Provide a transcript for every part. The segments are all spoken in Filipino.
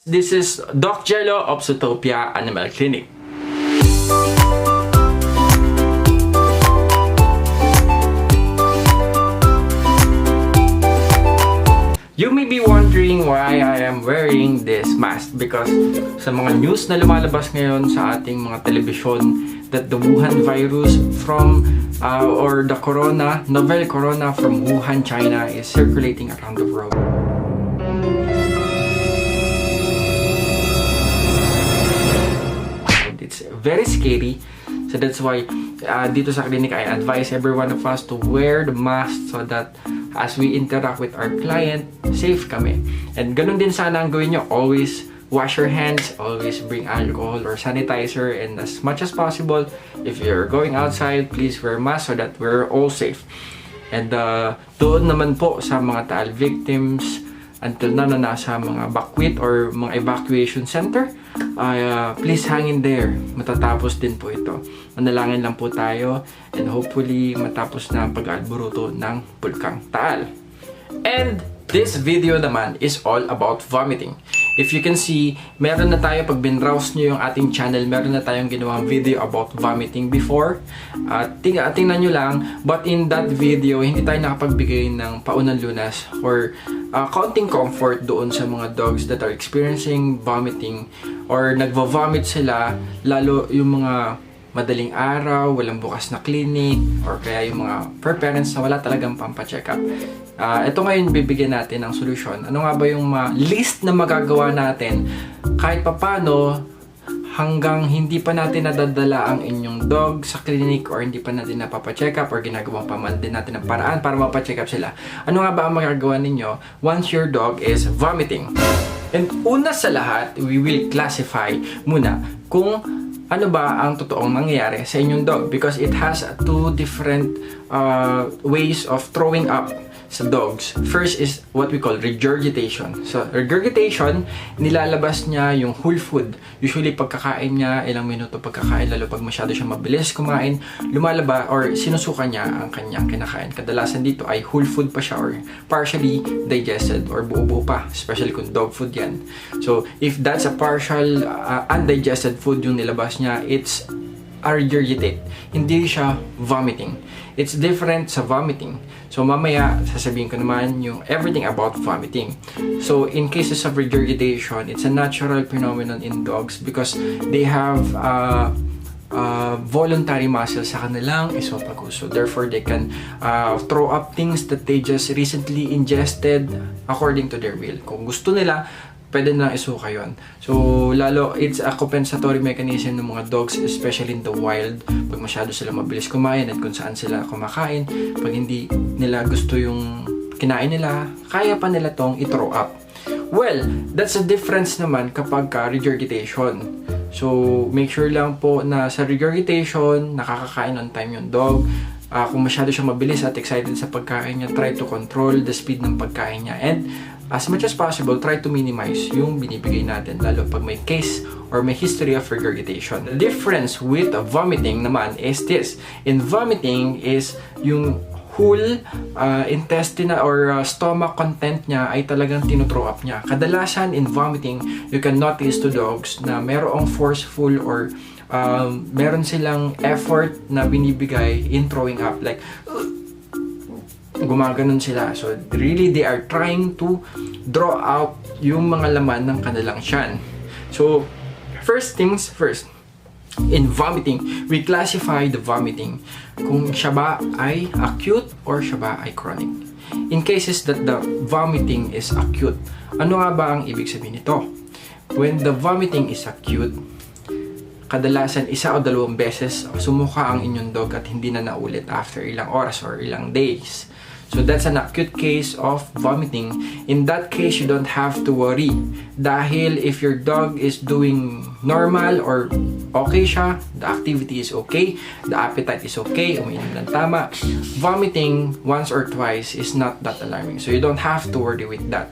This is Doc Jello of Zootopia Animal Clinic. You may be wondering why I am wearing this mask because sa mga news na lumalabas ngayon sa ating mga telebisyon that the Wuhan virus from or the novel corona from Wuhan, China is circulating around the world. It's very scary. So that's why dito sa clinic I advise every one of us to wear the mask so that as we interact with our client, safe kami. And ganun din sana ang gawin nyo. Always wash your hands, always bring alcohol or sanitizer, and as much as possible, if you're going outside, please wear mask so that we're all safe. And doon naman po sa mga taal victims, until na nasa mga bakwit or mga evacuation center, please hang in there. Matatapos din po ito. Manalangin lang po tayo and hopefully matapos na ang pag-alburuto ng Bulkang Taal. And this video naman is all about vomiting. If you can see, meron na tayo, pag binrowse nyo yung ating channel, meron na tayong ginawang video about vomiting before. Tingnan nyo lang, but in that video, hindi tayo nakapagbigay ng paunang lunas or kaunting comfort doon sa mga dogs that are experiencing vomiting or nagvo-vomit sila, lalo yung mga madaling araw, walang bukas na clinic, or kaya yung mga furparents na wala talagang pampacheck up. Ito ngayon bibigyan natin ng solusyon. Ano nga ba yung list na magagawa natin kahit papano hanggang hindi pa natin nadadala ang inyong dog sa clinic or hindi pa natin napapacheck up or ginagawa pa man din natin ng paraan para mapacheck up sila. Ano nga ba ang magagawa ninyo once your dog is vomiting? And una sa lahat, we will classify muna kung ano ba ang totoong nangyayari sa inyong dog because it has two different ways of throwing up sa dogs. First is what we call regurgitation. So, regurgitation, nilalabas niya yung whole food. Usually, pagkakain niya, ilang minuto pagkakain, lalo pag masyado siya mabilis kumain, lumalaba or sinusuka niya ang kanyang kinakain. Kadalasan dito ay whole food pa siya or partially digested or buo-buo pa, especially kung dog food yan. So, if that's a partial undigested food yung nilabas niya, it's a regurgitate. Hindi siya vomiting. It's different sa vomiting. So mamaya sasabihin ko naman yung everything about vomiting. So in cases of regurgitation, it's a natural phenomenon in dogs because they have voluntary muscles sa kanilang esophagus. So therefore they can throw up things that they just recently ingested according to their will. Kung gusto nila, pwede na isuka yun. So, lalo, it's a compensatory mechanism ng mga dogs, especially in the wild. Pag masyado sila mabilis kumain at kung saan sila kumakain, pag hindi nila gusto yung kinain nila, kaya pa nila tong i-throw up. Well, that's a difference naman kapag regurgitation. So, make sure lang po na sa regurgitation, nakakakain on time yung dog. Kung masyado siya mabilis at excited sa pagkain niya, try to control the speed ng pagkain niya. And as much as possible, try to minimize yung binibigay natin, lalo pag may case or may history of regurgitation. The difference with vomiting naman is this. In vomiting is yung whole intestinal or stomach content niya ay talagang tinuthrow up niya. Kadalasan in vomiting, you can notice to dogs na merong forceful or meron silang effort na binibigay in throwing up. Like, gumaganon sila. So, really, they are trying to draw out yung mga laman ng kanilang tiyan. So, first things first. In vomiting, we classify the vomiting kung siya ba ay acute or siya ba ay chronic. In cases that the vomiting is acute, ano nga ba ang ibig sabihin nito? When the vomiting is acute, kadalasan isa o dalawang beses sumuka ang inyong dog at hindi na naulit after ilang oras or ilang days. So that's an acute case of vomiting. In that case, you don't have to worry. Dahil if your dog is doing normal or okay siya, the activity is okay, the appetite is okay, umiinom ng tama, vomiting once or twice is not that alarming. So you don't have to worry with that.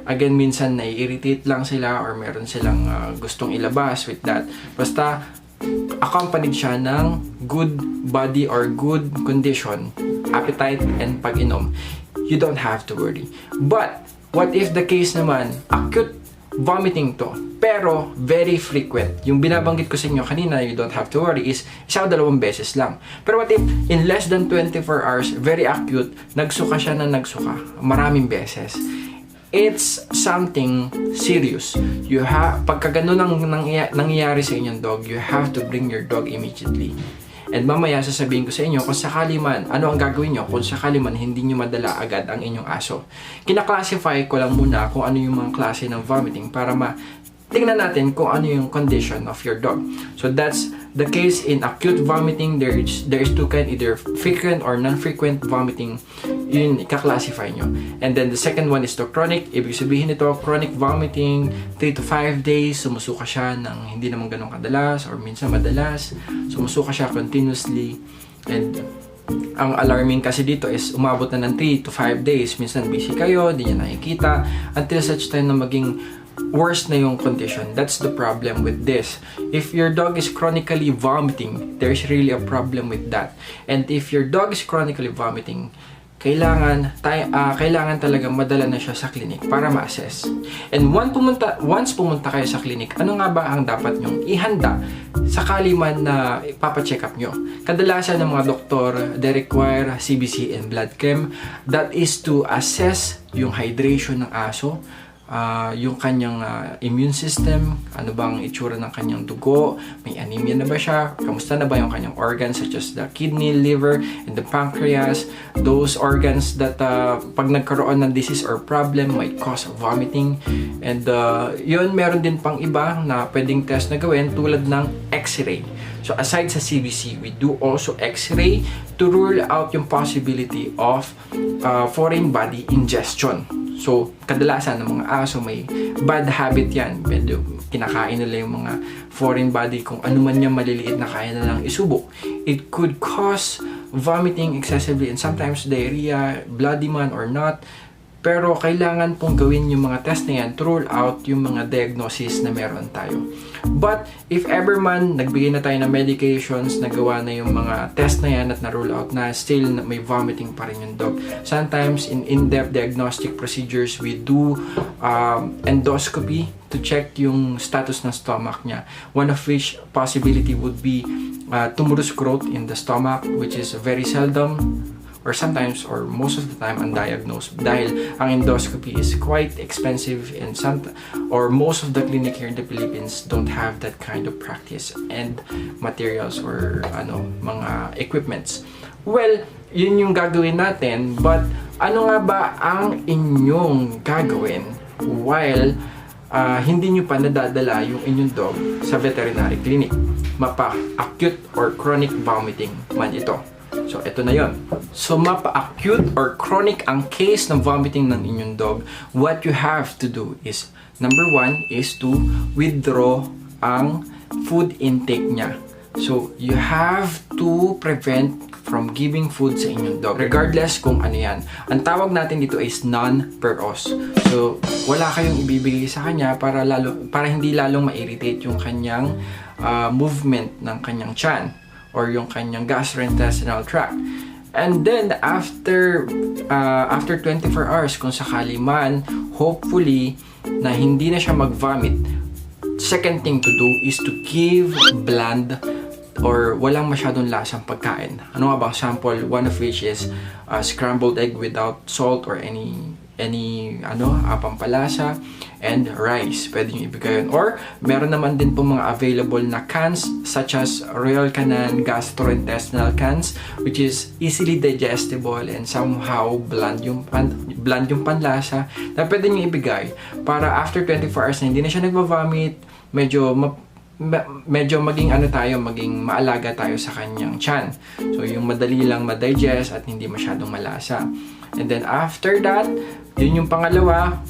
Again, minsan nai-irritate lang sila or meron silang gustong ilabas with that. Basta accompanied siya ng good body or good condition, appetite and pag-inom, you don't have to worry. But what if the case naman acute vomiting to. Pero, very frequent. Yung binabanggit ko sa inyo kanina, you don't have to worry, is 1 o 2 beses lang. Pero what if, in less than 24 hours, very acute, nagsuka siya na nagsuka, maraming beses. It's something serious. Pagka ganun ang nangyayari sa inyong dog, you have to bring your dog immediately. And mamaya sasabihin ko sa inyo kung sakali man, ano ang gagawin nyo kung sakali man hindi nyo madala agad ang inyong aso. Kina-classify ko lang muna kung ano yung mga klase ng vomiting para tingnan natin kung ano yung condition of your dog. So that's the case in acute vomiting. There is 2 kinds, either frequent or non-frequent vomiting. Yun, ika-classify nyo. And then the second one is the chronic. Ibig sabihin nito, chronic vomiting, 3 to 5 days, sumusuka siya ng hindi naman ganun kadalas or minsan madalas. Sumusuka siya continuously. And ang alarming kasi dito is umabot na ng 3 to 5 days. Minsan busy kayo, di niya nakikita, until such time na maging worse na yung condition. That's the problem with this. If your dog is chronically vomiting, there's really a problem with that. And if your dog is chronically vomiting, kailangan talaga madala na siya sa clinic para ma-assess. And once pumunta kayo sa clinic, ano nga ba ang dapat nyong ihanda sakali man na ipapacheck up nyo? Kadalasan ng mga doktor, they require CBC and blood chem. That is to assess yung hydration ng aso, yung kanyang immune system, ano bang itsura ng kanyang dugo, may anemia na ba siya, kamusta na ba yung kanyang organs such as the kidney, liver, and the pancreas, those organs that pag nagkaroon ng disease or problem might cause vomiting. And yun, meron din pang iba na pwedeng test na gawin tulad ng XRAY. So aside sa CBC, we do also XRAY to rule out yung possibility of foreign body ingestion. So, kadalasan ng mga aso may bad habit yan. Medyo kinakain nila yung mga foreign body, kung ano man yung maliliit na kaya na lang isubo. It could cause vomiting excessively and sometimes diarrhea, bloody man or not. Pero kailangan pong gawin yung mga test na yan to rule out yung mga diagnosis na meron tayo. But if ever man nagbigay na tayo ng medications, nagawa na yung mga test na yan at na-rule out na, still may vomiting pa rin yung dog. Sometimes in-depth diagnostic procedures, we do endoscopy to check yung status ng stomach niya. One of which possibility would be tumorous growth in the stomach, which is very seldom or sometimes or most of the time undiagnosed dahil ang endoscopy is quite expensive and most of the clinic here in the Philippines don't have that kind of practice and materials or mga equipments. Well, yun yung gagawin natin, but ano nga ba ang inyong gagawin while hindi nyo pa nadadala yung inyong dog sa veterinary clinic? Mapa-acute or chronic vomiting man ito. So, ito na yon. So, mapa-acute or chronic ang case ng vomiting ng inyong dog, what you have to do is, number 1 is to withdraw ang food intake niya. So, you have to prevent from giving food sa inyong dog, regardless kung ano yan. Ang tawag natin dito is non-per-os. So, wala kayong ibibigay sa kanya para hindi lalong ma-irritate yung kanyang movement ng kanyang tiyan or yung kanyang gastrointestinal tract. And then after 24 hours, kung sakali man, hopefully na hindi na siya mag-vomit, second thing to do is to give bland or walang masyadong lasang pagkain. Ano nga bang sample? One of which is scrambled egg without salt or any pampalasa, and rice. Pwede nyo ibigay yun. Or, meron naman din po mga available na cans such as Royal Canin gastrointestinal cans, which is easily digestible and somehow bland yung panlasa na pwede nyo ibigay para after 24 hours na hindi na siya nagva-vomit, medyo maging maging maalaga tayo sa kanyang tiyan. So, yung madali lang ma-digest at hindi masyadong malasa. And then after that, yun yung pangalawa.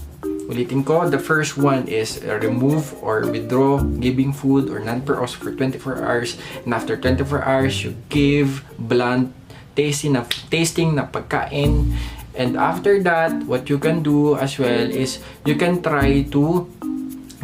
Ulitin ko, the first one is remove or withdraw giving food or non-per-os for 24 hours. And after 24 hours, you give bland, tasting na pagkain. And after that, what you can do as well is you can try to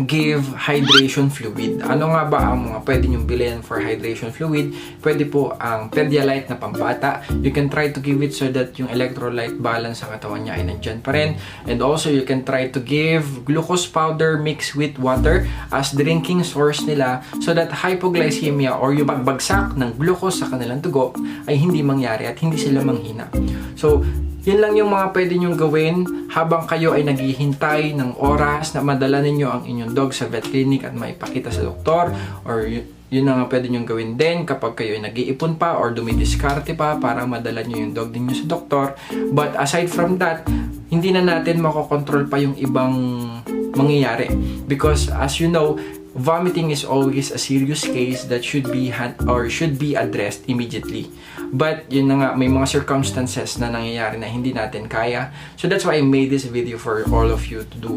give hydration fluid. Ano nga ba ang mga pwede nyong bilhin for hydration fluid? Pwede po ang Pedialyte na pambata. You can try to give it so that yung electrolyte balance sa katawan niya ay nandyan pa rin. And also, you can try to give glucose powder mixed with water as drinking source nila so that hypoglycemia or yung pagbagsak ng glucose sa kanilang dugo ay hindi mangyari at hindi sila manghina. So, yun lang yung mga pwede nyong gawin habang kayo ay naghihintay ng oras na madala ninyo ang inyong dog sa vet clinic at maipakita sa doktor, or yun na nga pwede nyong gawin din kapag kayo ay nag-iipon pa or dumidiskarte pa para madala nyo yung dog ninyo sa doktor. But aside from that, hindi na natin makokontrol pa yung ibang mangyayari because as you know, vomiting is always a serious case that should be addressed immediately. But yun na nga, may mga circumstances na nangyayari na hindi natin kaya. So that's why I made this video for all of you to do.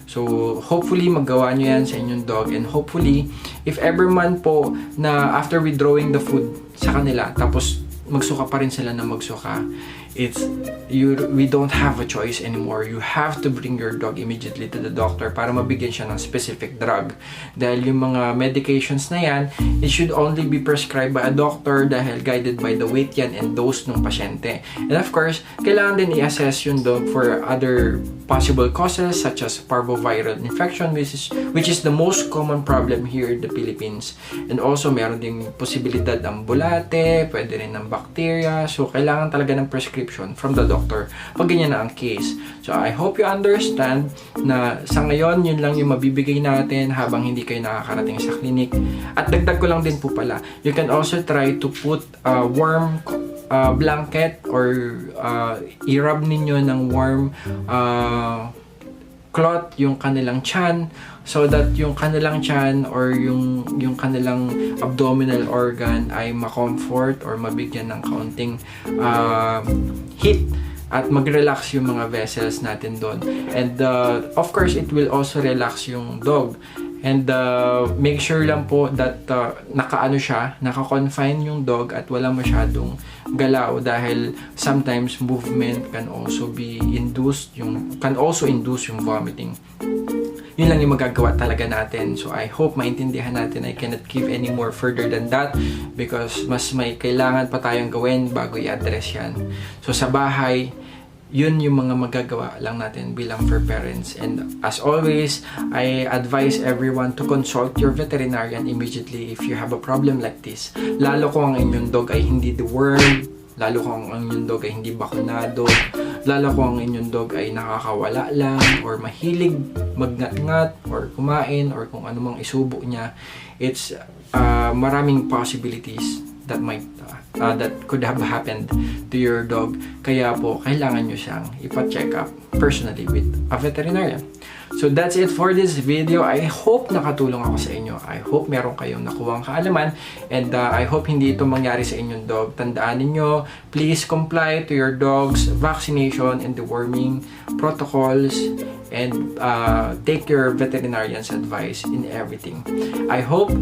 So hopefully magawa nyo yan sa inyong dog, and hopefully if ever man po na after withdrawing the food sa kanila tapos magsuka pa rin sila na magsuka, we don't have a choice anymore. You have to bring your dog immediately to the doctor para mabigyan siya ng specific drug. Dahil yung mga medications na yan, it should only be prescribed by a doctor dahil guided by the weight yan and dose ng pasyente. And of course, kailangan din i-assess yung dog for other possible causes such as parvoviral infection, which is the most common problem here in the Philippines. And also, meron ding posibilidad ng bulate, pwede rin ng bacteria. So, kailangan talaga ng prescription from the doctor pag ganyan na ang case. So, I hope you understand na sa ngayon, yun lang yung mabibigay natin habang hindi kayo nakakarating sa clinic. At dagdag ko lang din po pala, you can also try to put a warm blanket or i-rub ninyo ng warm cloth yung kanilang tiyan so that yung kanilang tiyan or yung kanilang abdominal organ ay ma-comfort or mabigyan ng kaunting heat at mag-relax yung mga vessels natin doon. And of course, it will also relax yung dog. And make sure lang po that naka-confine yung dog at wala masyadong galaw dahil sometimes movement can also induce yung vomiting. Yun lang yung magagawa talaga natin. So I hope maintindihan natin. I cannot give any more further than that because mas may kailangan pa tayong gawin bago i-address yan. So sa bahay, yun yung mga magagawa lang natin bilang furparents. And as always, I advise everyone to consult your veterinarian immediately if you have a problem like this. Lalo kung ang inyong dog ay hindi dewormed, lalo kung ang inyong dog ay hindi bakunado, lalo kung ang inyong dog ay nakakawala lang or mahilig magngat-ngat or kumain or kung anumang isubo niya. It's maraming possibilities that could have happened to your dog. Kaya po, kailangan nyo siyang ipa-check up personally with a veterinarian. So that's it for this video. I hope nakatulong ako sa inyo. I hope meron kayong nakuwang kaalaman. And I hope hindi ito mangyari sa inyong dog. Tandaan ninyo, please comply to your dog's vaccination and deworming protocols. And take your veterinarian's advice in everything. I hope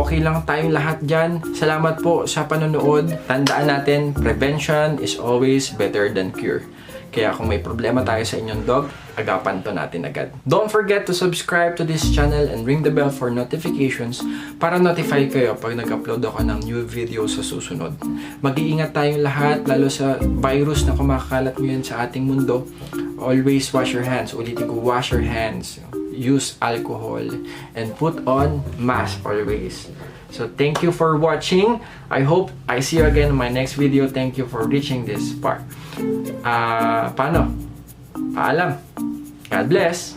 okay lang tayong lahat dyan. Salamat po sa panonood. Tandaan natin, prevention is always better than cure. Kaya kung may problema tayo sa inyong dog, agapan to natin agad. Don't forget to subscribe to this channel and ring the bell for notifications para notify kayo pag nag-upload ako ng new video sa susunod. Mag-iingat tayong lahat, lalo sa virus na kumakalat ngayon sa ating mundo. Always wash your hands. Ulitin ko, wash your hands. Use alcohol. And put on mask always. So, thank you for watching. I hope I see you again in my next video. Thank you for reaching this part. Paalam. God bless.